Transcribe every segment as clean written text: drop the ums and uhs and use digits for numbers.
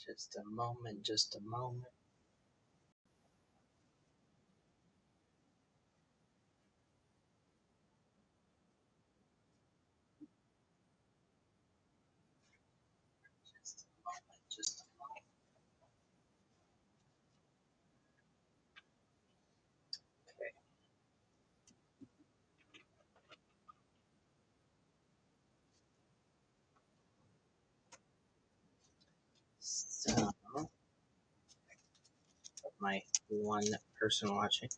Just a moment, just a moment. Just a moment, just a moment. Okay. So, my one person watching.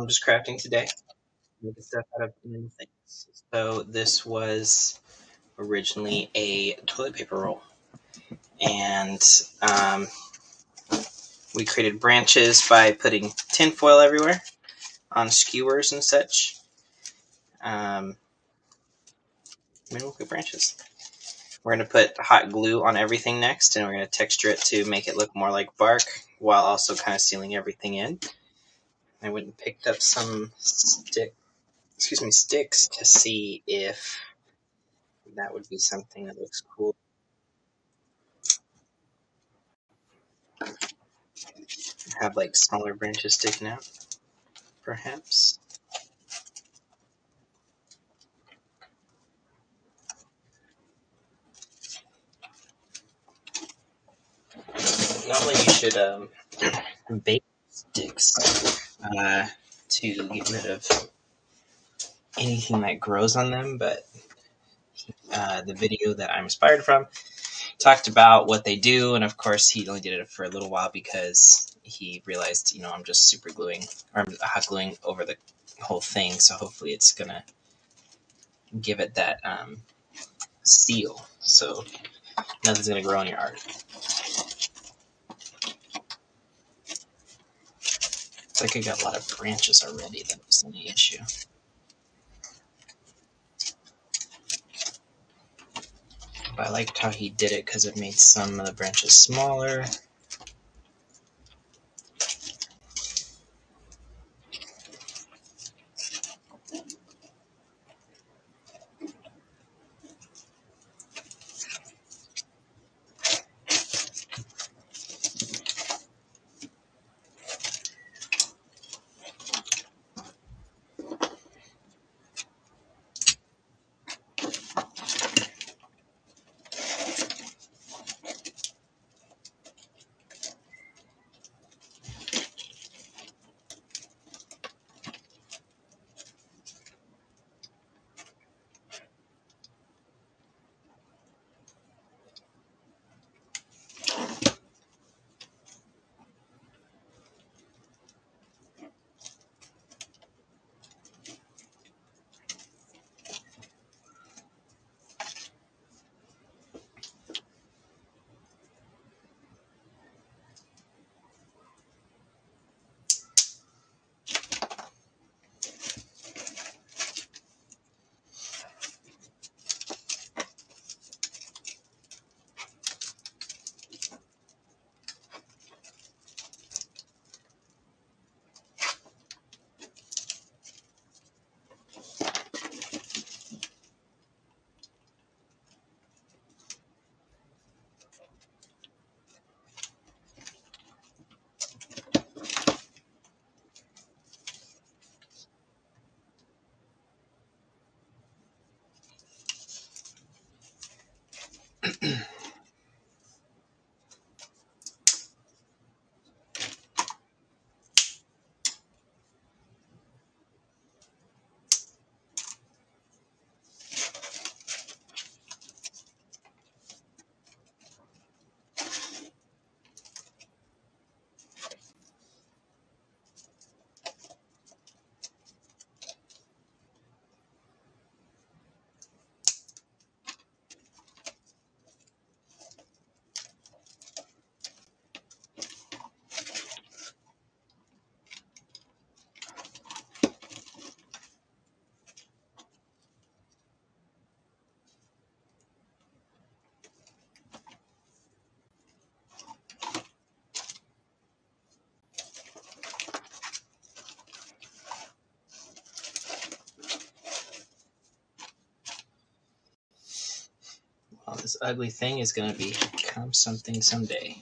Just crafting today. Making stuff out of new things. So this was originally a toilet paper roll, and um, we created branches by putting tin foil everywhere on skewers and such. Made little branches. We're going to put hot glue on everything next, and we're going to texture it to make it look more like bark while also kind of sealing everything in. I went and picked up some sticks to see if that would be something that looks cool. Have like smaller branches sticking out, perhaps. Normally, you should bake sticks to get rid of anything that grows on them, but the video that I'm inspired from talked about what they do, and of course, he only did it for a little while because he realized, I'm just super gluing or I'm hot gluing over the whole thing, so hopefully it's gonna give it that seal, so nothing's gonna grow on your art. It's like I got a lot of branches already. That was the issue. But I liked how he did it because it made some of the branches smaller. This ugly thing is going to become something someday.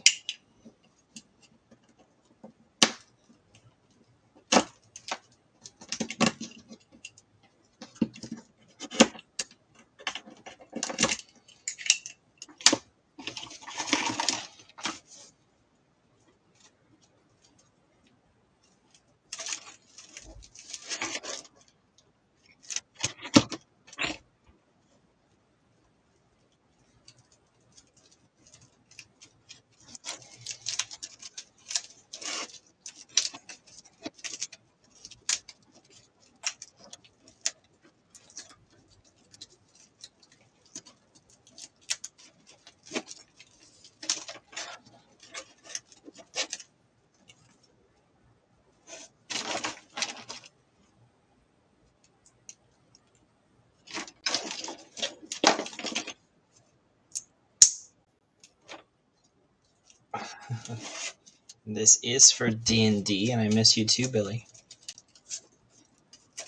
This is for D&D, and I miss you too, Billy.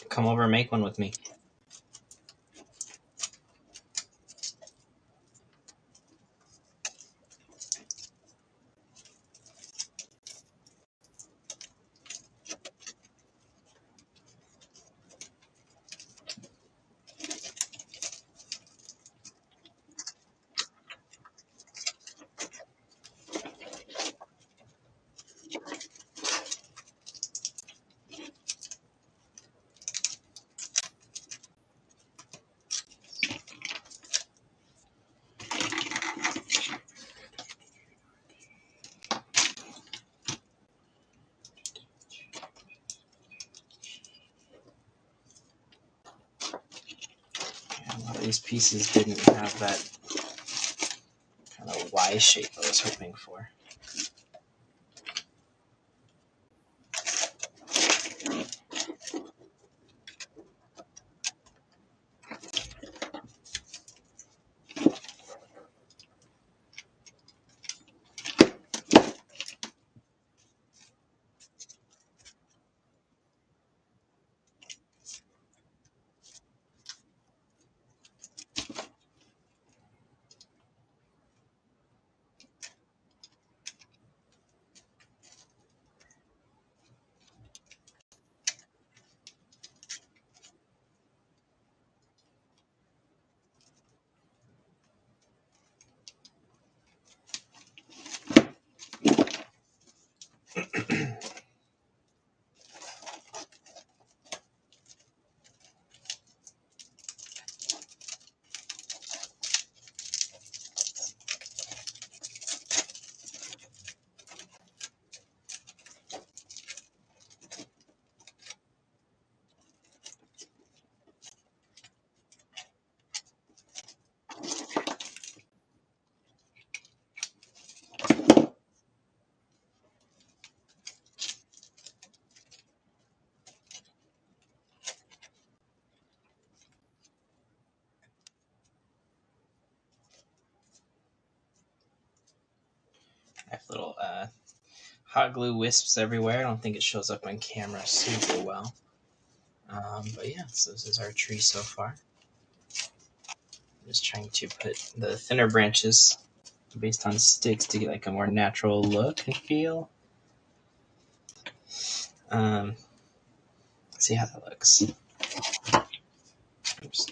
Come over and make one with me. Yeah, a lot of these pieces didn't have that kind of Y shape I was hoping for. I have little hot glue wisps everywhere. I don't think it shows up on camera super well. But yeah, so this is our tree so far. I'm just trying to put the thinner branches based on sticks to get like a more natural look and feel. See how that looks. Oops.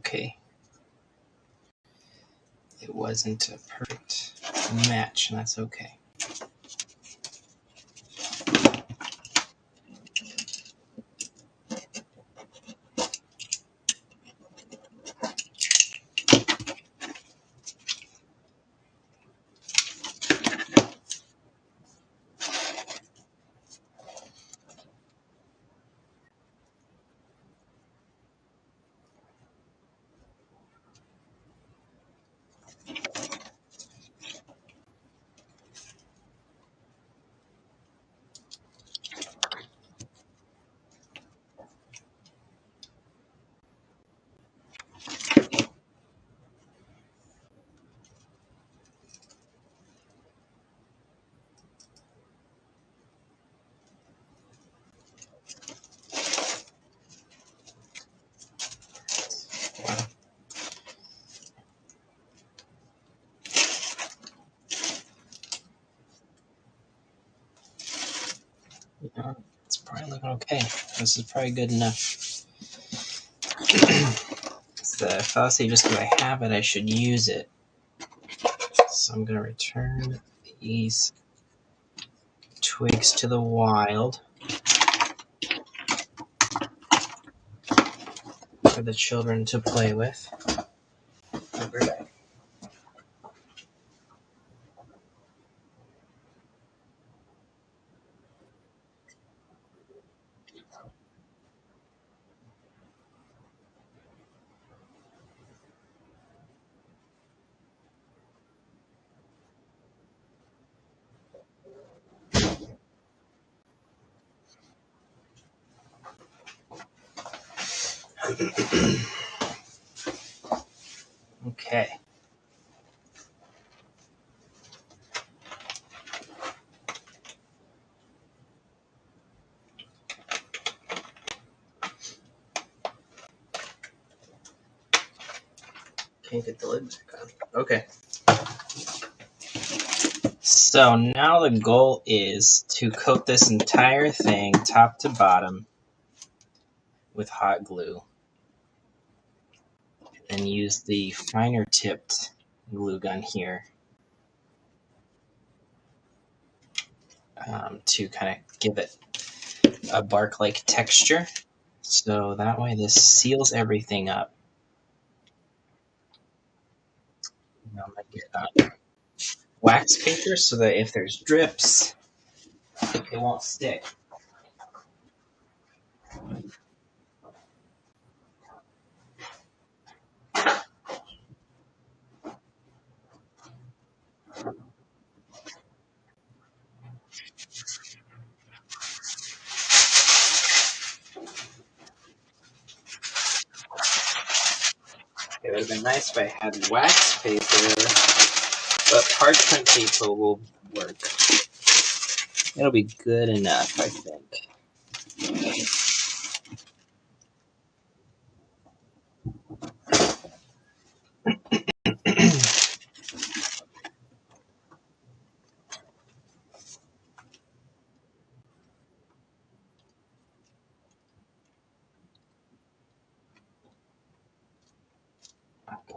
Okay. It wasn't a perfect match, and that's okay. Yeah, it's probably looking okay. This is probably good enough. The fallacy, just because I have it, I should use it. So I'm going to return these twigs to the wild for the children to play with. Okay. Can't get the lid back on. Okay. So now the goal is to coat this entire thing top to bottom with hot glue and use the finer tipped glue gun here to kind of give it a bark-like texture. So that way this seals everything up. And I'm going to get wax paper so that if there's drips, it won't stick. It would have been nice if I had wax paper, but parchment paper will work. It'll be good enough, I think.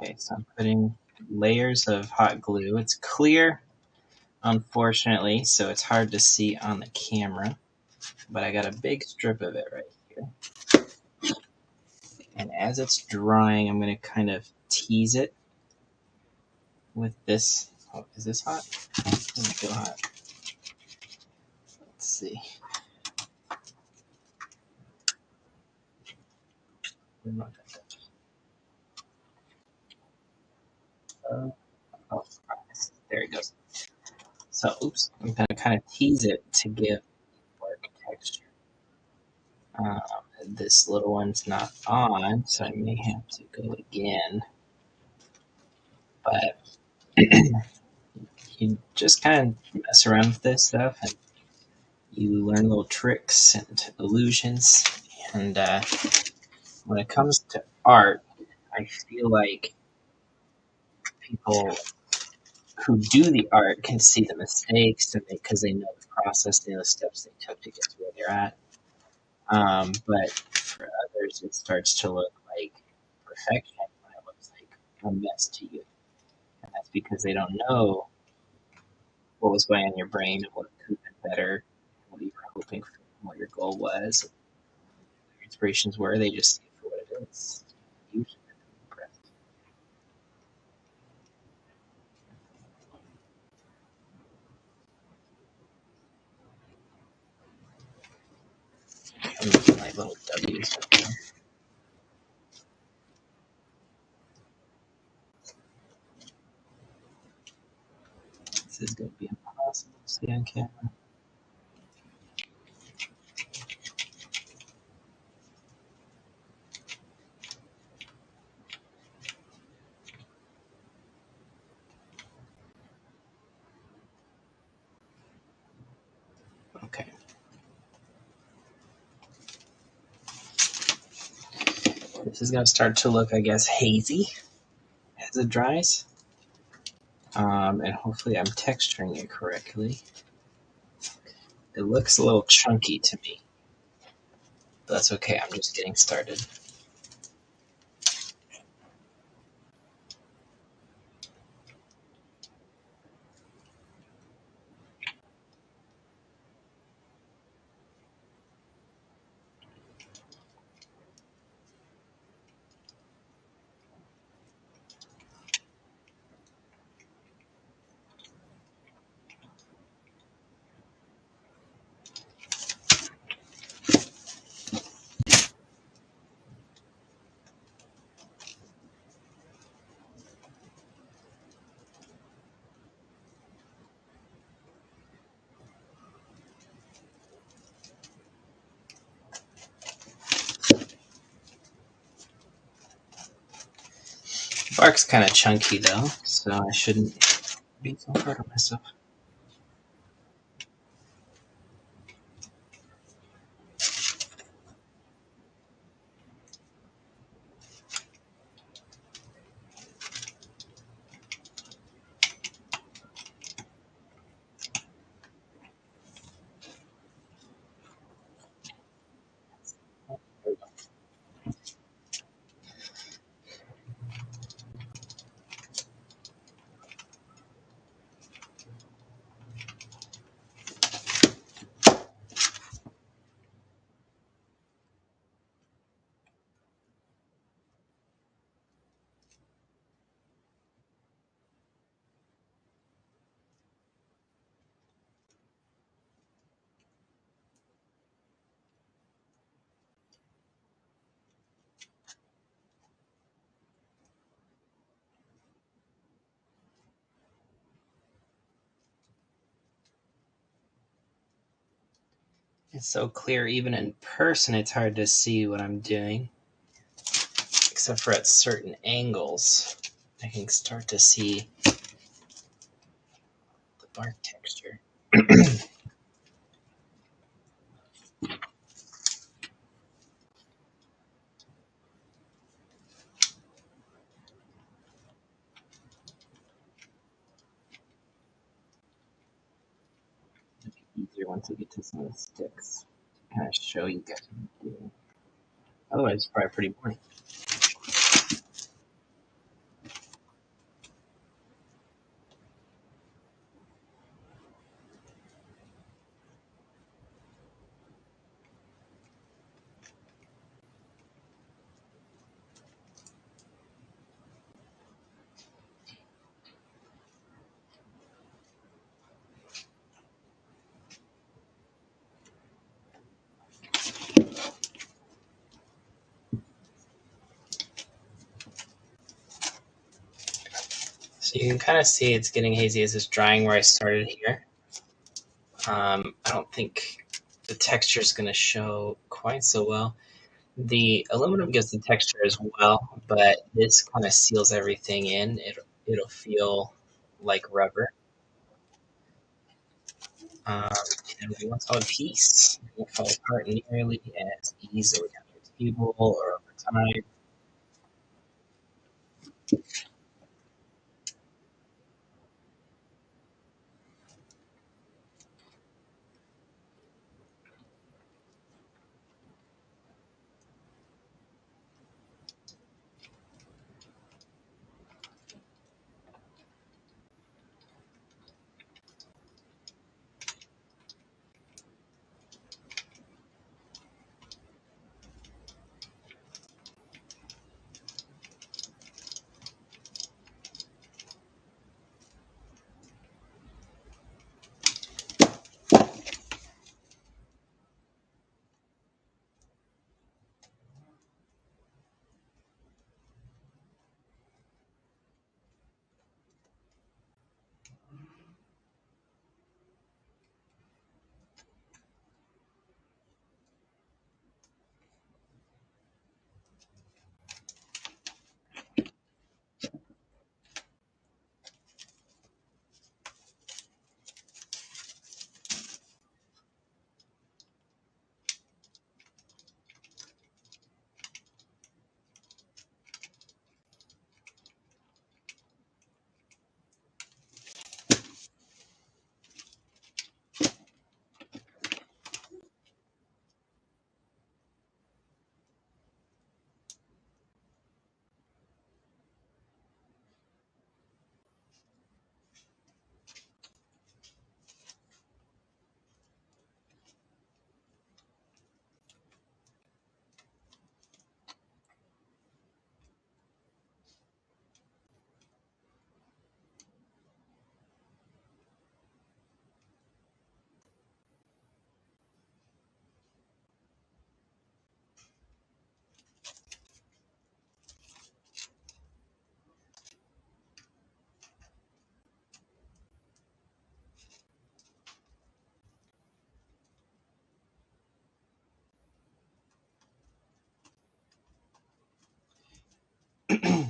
Okay, so I'm putting layers of hot glue. It's clear, unfortunately, so it's hard to see on the camera, but I got a big strip of it right here. And as it's drying, I'm going to kind of tease it with this. Oh, is this hot? It doesn't feel hot. Let's see. Oh, there it goes. So, oops, I'm going to kind of tease it to give bark texture. This little one's not on, so I may have to go again. But you just kind of mess around with this stuff and you learn little tricks and illusions. And when it comes to art, I feel like people who do the art can see the mistakes and because they know the process, they know the steps they took to get to where they're at. But for others, it starts to look like perfection. a mess to you. And that's because they don't know what was going on in your brain and what could have been better, what you were hoping for, what your goal was, what your inspirations were. They just see it for what it is. Usually I'm making like little W's. This is going to be impossible to see on camera. Okay. This is going to start to look, I guess, hazy as it dries. And hopefully I'm texturing it correctly. It looks a little chunky to me. But that's okay. I'm just getting started. The bark's kind of chunky though, so I shouldn't be so hard on myself. It's so clear, even in person, it's hard to see what I'm doing, except for at certain angles. I can start to see the bark texture. It'll be easier once we get to some of the sticks to kind of show you guys what I'm doing. Otherwise, it's probably pretty boring. So you can kind of see it's getting hazy as it's drying where I started here. I don't think the texture is going to show quite so well. The aluminum gives the texture as well, but this kind of seals everything in. It'll feel like rubber. Um, and we want solid piece. It won't fall apart nearly as easily on your table or over time.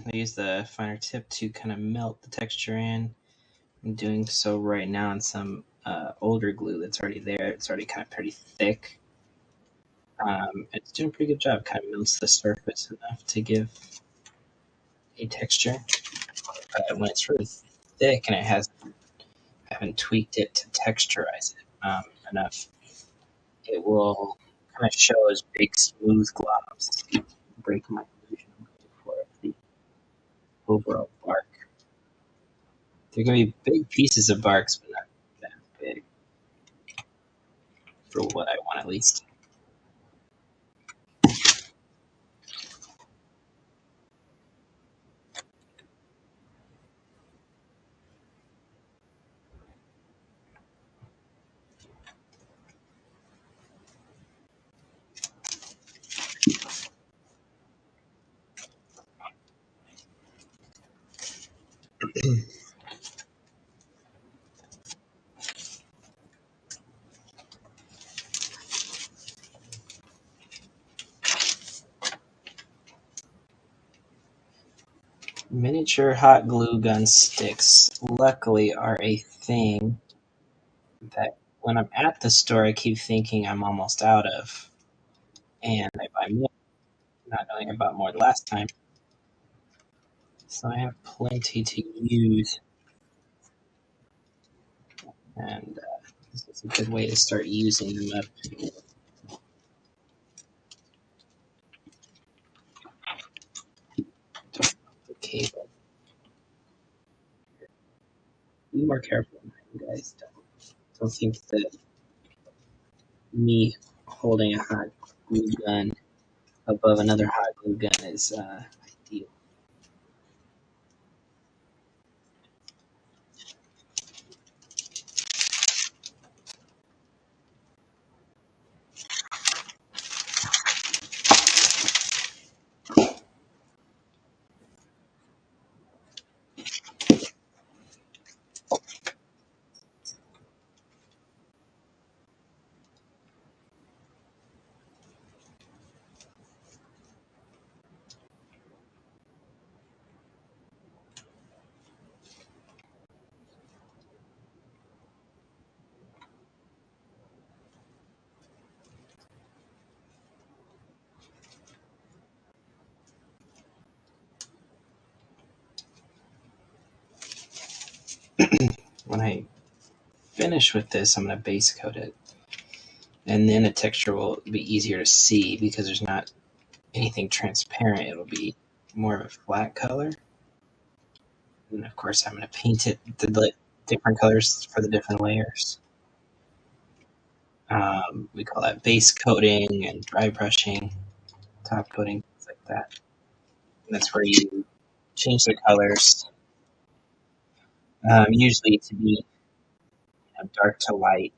I use the finer tip to kind of melt the texture in. I'm doing so right now in some older glue that's already there. It's already kind of pretty thick. It's doing a pretty good job. Kind of melts the surface enough to give a texture. When it's really thick and I haven't tweaked it to texturize it enough, it will kind of show as big smooth globs. Break my illusion for the overall bark. They're going to be big pieces of barks, but not that big for what I want, at least. Miniature hot glue gun sticks, luckily, are a thing that when I'm at the store, I keep thinking I'm almost out of, and I buy more, not knowing I bought more last time. So I have plenty to use, and this is a good way to start using them up. The cable. Be more careful, guys. Don't think that me holding a hot glue gun above another hot glue gun is ideal. When I finish with this, I'm going to base coat it, and then the texture will be easier to see because there's not anything transparent. It'll be more of a flat color. And of course, I'm going to paint it the different colors for the different layers. We call that base coating and dry brushing, top coating, things like that. And that's where you change the colors, usually to be dark to light,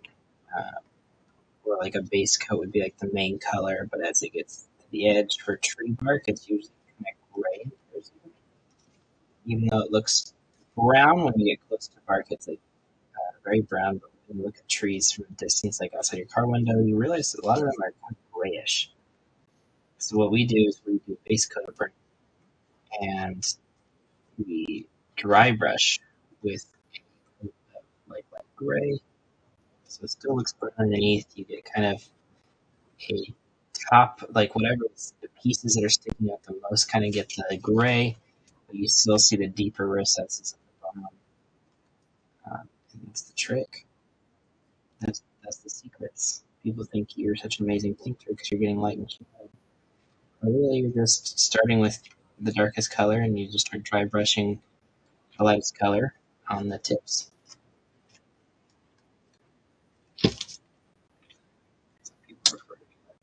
uh, or like a base coat would be like the main color. But as it gets to the edge for tree bark, it's usually kind of gray. Even though it looks brown when you get close to bark, it's like very brown. But when you look at trees from a distance, like outside your car window, you realize a lot of them are kind of grayish. So what we do is we do base coat burn, and we dry brush with like gray, so it still looks burnt underneath. You get kind of a top, like whatever the pieces that are sticking out the most, kind of get the gray, but you still see the deeper recesses at the bottom. And that's the trick. That's the secrets. People think you're such an amazing painter because you're getting light and shadow. But really, you're just starting with the darkest color, and you just start dry brushing the lightest color on the tips. People prefer to do that.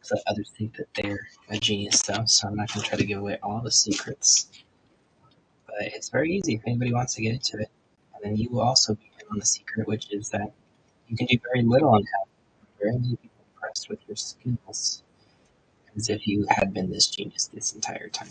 So others think that they're a genius, though. So I'm not going to try to give away all the secrets. But it's very easy if anybody wants to get into it. And then you will also be in on the secret, which is that you can do very little and have very many people impressed with your skills, as if you had been this genius this entire time.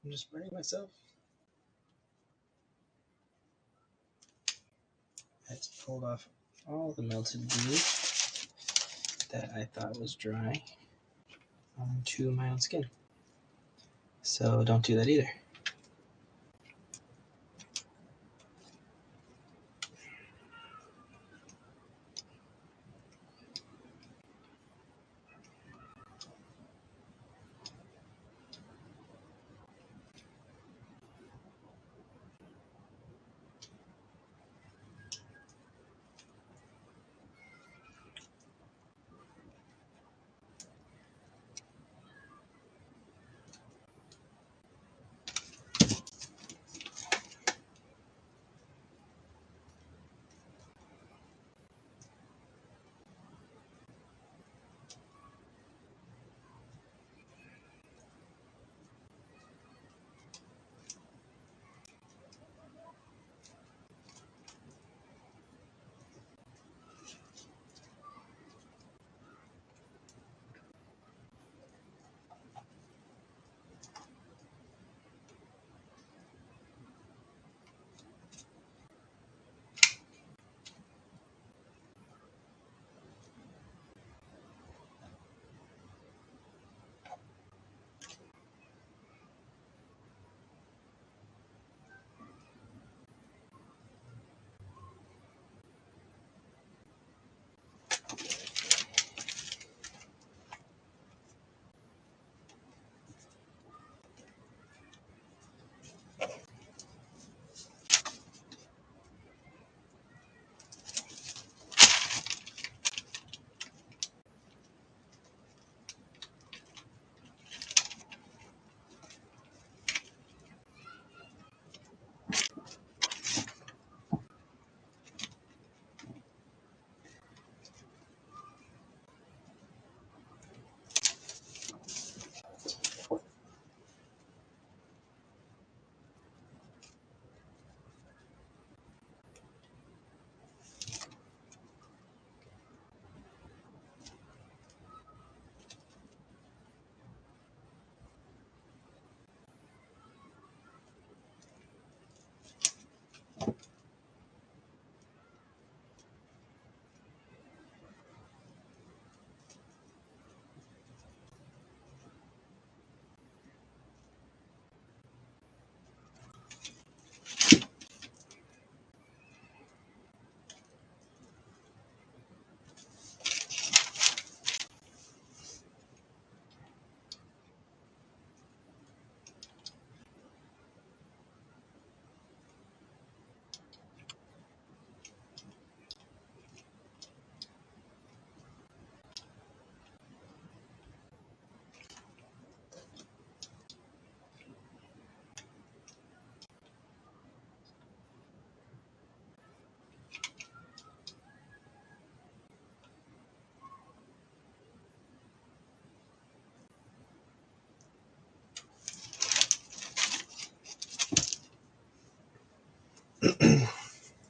I'm just burning myself. I just pulled off all the melted glue that I thought was dry onto my own skin. So don't do that either.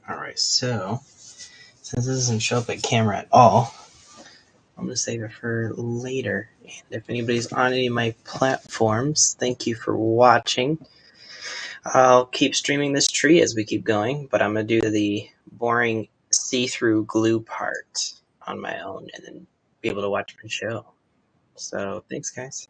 Alright, so since this doesn't show up at camera at all, I'm going to save it for later. And if anybody's on any of my platforms, thank you for watching. I'll keep streaming this tree as we keep going, but I'm going to do the boring see-through glue part on my own and then be able to watch my show. So thanks, guys.